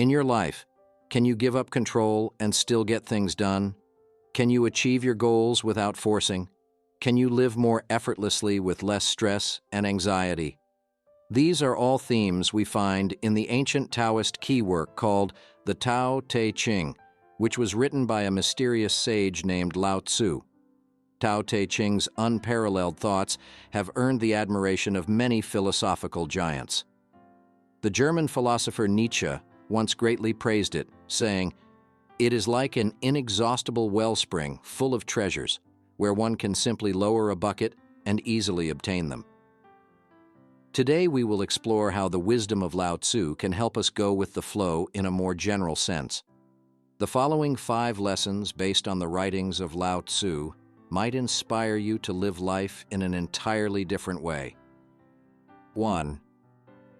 In your life, can you give up control and still get things done? Can you achieve your goals without forcing? Can you live more effortlessly with less stress and anxiety? These are all themes we find in the ancient Taoist key work called the Tao Te Ching, which was written by a mysterious sage named Lao Tzu. Tao Te Ching's unparalleled thoughts have earned the admiration of many philosophical giants. The German philosopher Nietzsche once greatly praised it, saying, "It is like an inexhaustible wellspring full of treasures, where one can simply lower a bucket and easily obtain them." Today we will explore how the wisdom of Lao Tzu can help us go with the flow in a more general sense. The following 5 lessons based on the writings of Lao Tzu might inspire you to live life in an entirely different way. 1.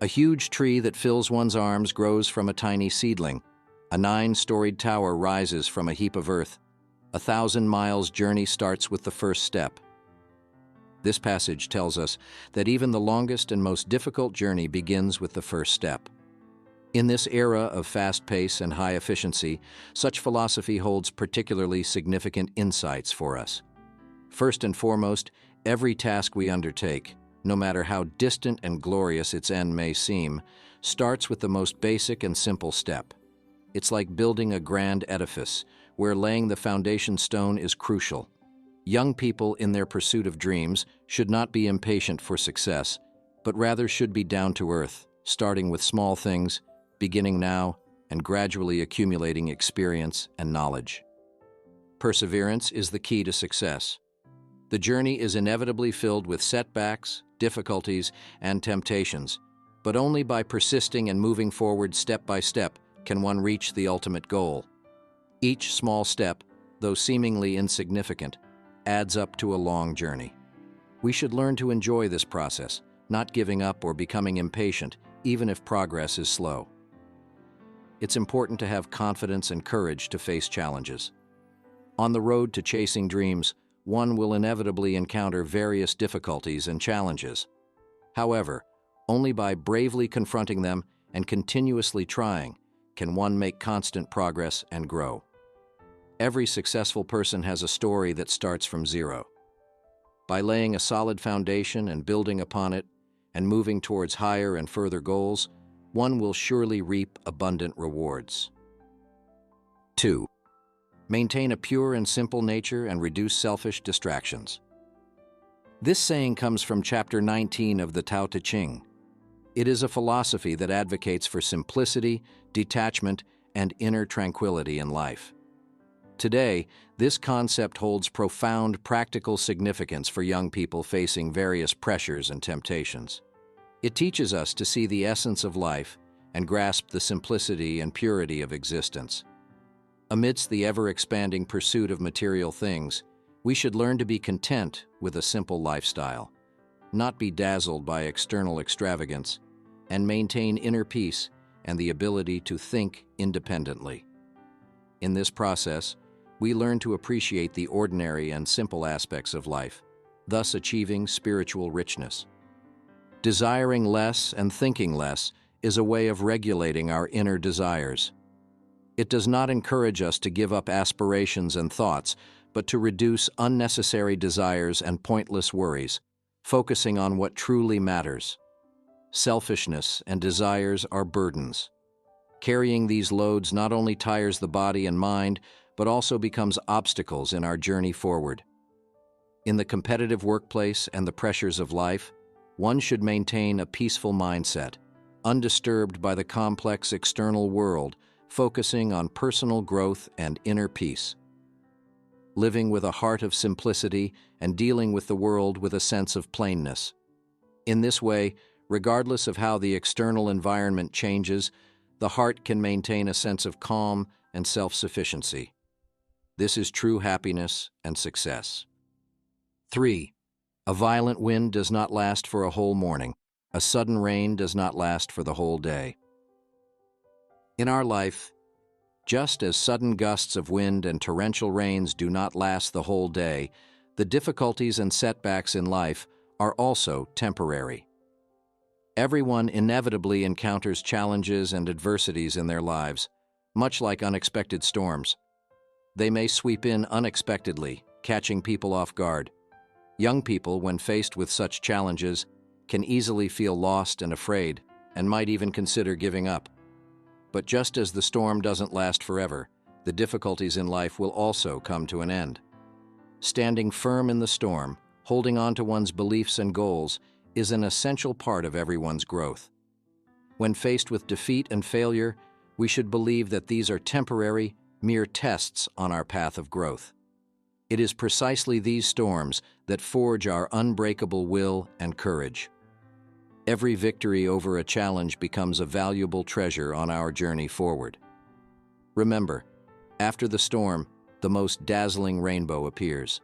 A huge tree that fills one's arms grows from a tiny seedling. A 9-storied tower rises from a heap of earth. 1,000 miles journey starts with the first step. This passage tells us that even the longest and most difficult journey begins with the first step. In this era of fast pace and high efficiency, such philosophy holds particularly significant insights for us. First and foremost, every task we undertake, no matter how distant and glorious its end may seem, starts with the most basic and simple step. It's like building a grand edifice, where laying the foundation stone is crucial. Young people in their pursuit of dreams should not be impatient for success, but rather should be down to earth, starting with small things, beginning now, and gradually accumulating experience and knowledge. Perseverance is the key to success. The journey is inevitably filled with setbacks, difficulties, and temptations, but only by persisting and moving forward step by step can one reach the ultimate goal. Each small step, though seemingly insignificant, adds up to a long journey. We should learn to enjoy this process, not giving up or becoming impatient, even if progress is slow. It's important to have confidence and courage to face challenges. On the road to chasing dreams, one will inevitably encounter various difficulties and challenges. However, only by bravely confronting them and continuously trying can one make constant progress and grow. Every successful person has a story that starts from zero. By laying a solid foundation and building upon it, and moving towards higher and further goals, one will surely reap abundant rewards. 2. Maintain a pure and simple nature and reduce selfish distractions. This saying comes from Chapter 19 of the Tao Te Ching. It is a philosophy that advocates for simplicity, detachment, and inner tranquility in life. Today, this concept holds profound practical significance for young people facing various pressures and temptations. It teaches us to see the essence of life and grasp the simplicity and purity of existence. Amidst the ever-expanding pursuit of material things, we should learn to be content with a simple lifestyle, not be dazzled by external extravagance, and maintain inner peace and the ability to think independently. In this process, we learn to appreciate the ordinary and simple aspects of life, thus achieving spiritual richness. Desiring less and thinking less is a way of regulating our inner desires. It does not encourage us to give up aspirations and thoughts, but to reduce unnecessary desires and pointless worries, focusing on what truly matters. Selfishness and desires are burdens. Carrying these loads not only tires the body and mind, but also becomes obstacles in our journey forward. In the competitive workplace and the pressures of life, one should maintain a peaceful mindset, undisturbed by the complex external world, focusing on personal growth and inner peace. Living with a heart of simplicity and dealing with the world with a sense of plainness. In this way, regardless of how the external environment changes, the heart can maintain a sense of calm and self-sufficiency. This is true happiness and success. 3. A violent wind does not last for a whole morning. A sudden rain does not last for the whole day. In our life, just as sudden gusts of wind and torrential rains do not last the whole day, the difficulties and setbacks in life are also temporary. Everyone inevitably encounters challenges and adversities in their lives, much like unexpected storms. They may sweep in unexpectedly, catching people off guard. Young people, when faced with such challenges, can easily feel lost and afraid, and might even consider giving up. But just as the storm doesn't last forever, the difficulties in life will also come to an end. Standing firm in the storm, holding on to one's beliefs and goals, is an essential part of everyone's growth. When faced with defeat and failure, we should believe that these are temporary, mere tests on our path of growth. It is precisely these storms that forge our unbreakable will and courage. Every victory over a challenge becomes a valuable treasure on our journey forward. Remember, after the storm, the most dazzling rainbow appears.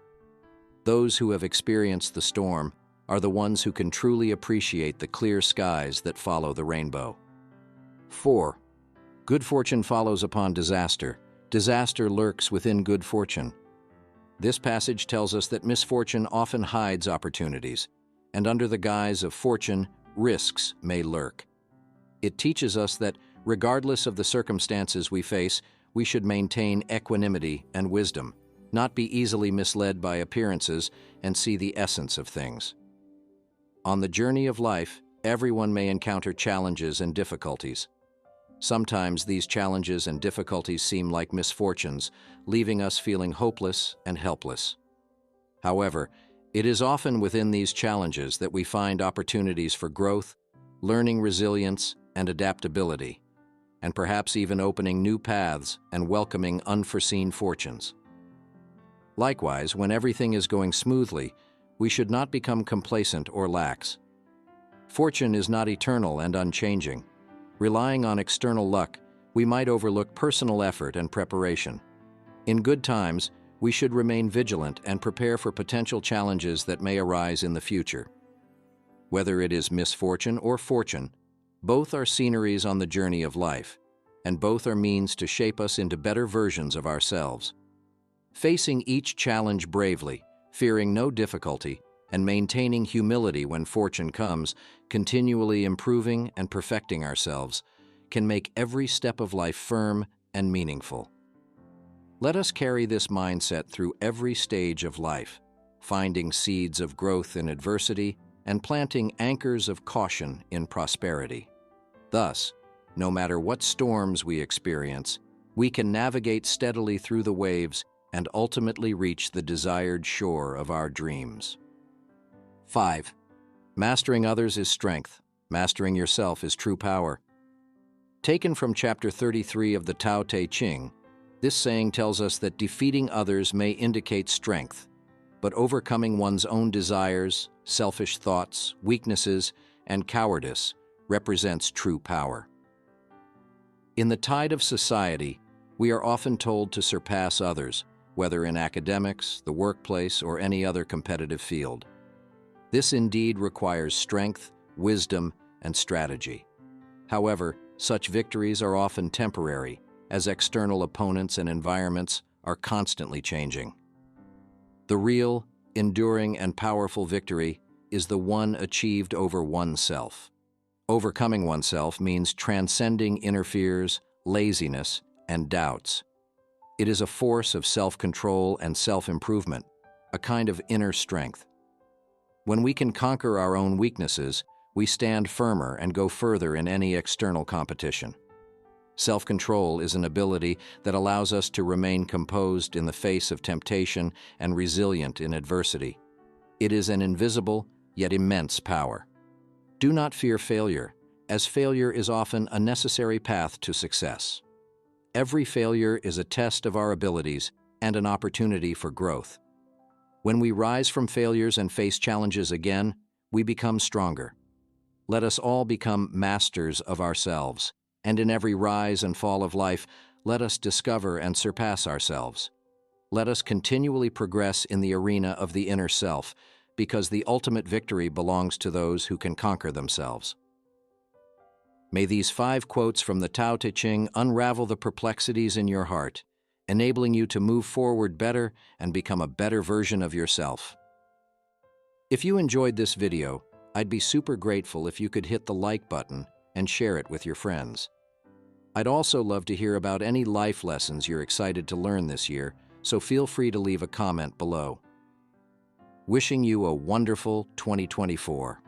Those who have experienced the storm are the ones who can truly appreciate the clear skies that follow the rainbow. 4. Good fortune follows upon disaster. Disaster lurks within good fortune. This passage tells us that misfortune often hides opportunities, and under the guise of fortune, risks may lurk. It teaches us that, regardless of the circumstances we face, we should maintain equanimity and wisdom, not be easily misled by appearances, and see the essence of things. On the journey of life, everyone may encounter challenges and difficulties. Sometimes these challenges and difficulties seem like misfortunes, leaving us feeling hopeless and helpless. However, it is often within these challenges that we find opportunities for growth, learning resilience and adaptability, and perhaps even opening new paths and welcoming unforeseen fortunes. Likewise, when everything is going smoothly, we should not become complacent or lax. Fortune is not eternal and unchanging. Relying on external luck, we might overlook personal effort and preparation. In good times, we should remain vigilant and prepare for potential challenges that may arise in the future. Whether it is misfortune or fortune, both are sceneries on the journey of life, and both are means to shape us into better versions of ourselves. Facing each challenge bravely, fearing no difficulty, and maintaining humility when fortune comes, continually improving and perfecting ourselves, can make every step of life firm and meaningful. Let us carry this mindset through every stage of life, finding seeds of growth in adversity and planting anchors of caution in prosperity. Thus, no matter what storms we experience, we can navigate steadily through the waves and ultimately reach the desired shore of our dreams. 5. Mastering others is strength. Mastering yourself is true power. Taken from chapter 33 of the Tao Te Ching, this saying tells us that defeating others may indicate strength, but overcoming one's own desires, selfish thoughts, weaknesses, and cowardice represents true power. In the tide of society, we are often told to surpass others, whether in academics, the workplace, or any other competitive field. This indeed requires strength, wisdom, and strategy. However, such victories are often temporary, as external opponents and environments are constantly changing. The real, enduring, and powerful victory is the one achieved over oneself. Overcoming oneself means transcending inner fears, laziness, and doubts. It is a force of self-control and self-improvement, a kind of inner strength. When we can conquer our own weaknesses, we stand firmer and go further in any external competition. Self-control is an ability that allows us to remain composed in the face of temptation and resilient in adversity. It is an invisible, yet immense power. Do not fear failure, as failure is often a necessary path to success. Every failure is a test of our abilities and an opportunity for growth. When we rise from failures and face challenges again, we become stronger. Let us all become masters of ourselves, and in every rise and fall of life, let us discover and surpass ourselves. Let us continually progress in the arena of the inner self, because the ultimate victory belongs to those who can conquer themselves. May these 5 quotes from the Tao Te Ching unravel the perplexities in your heart, enabling you to move forward better and become a better version of yourself. If you enjoyed this video, I'd be super grateful if you could hit the like button and share it with your friends. I'd also love to hear about any life lessons you're excited to learn this year, so feel free to leave a comment below. Wishing you a wonderful 2024.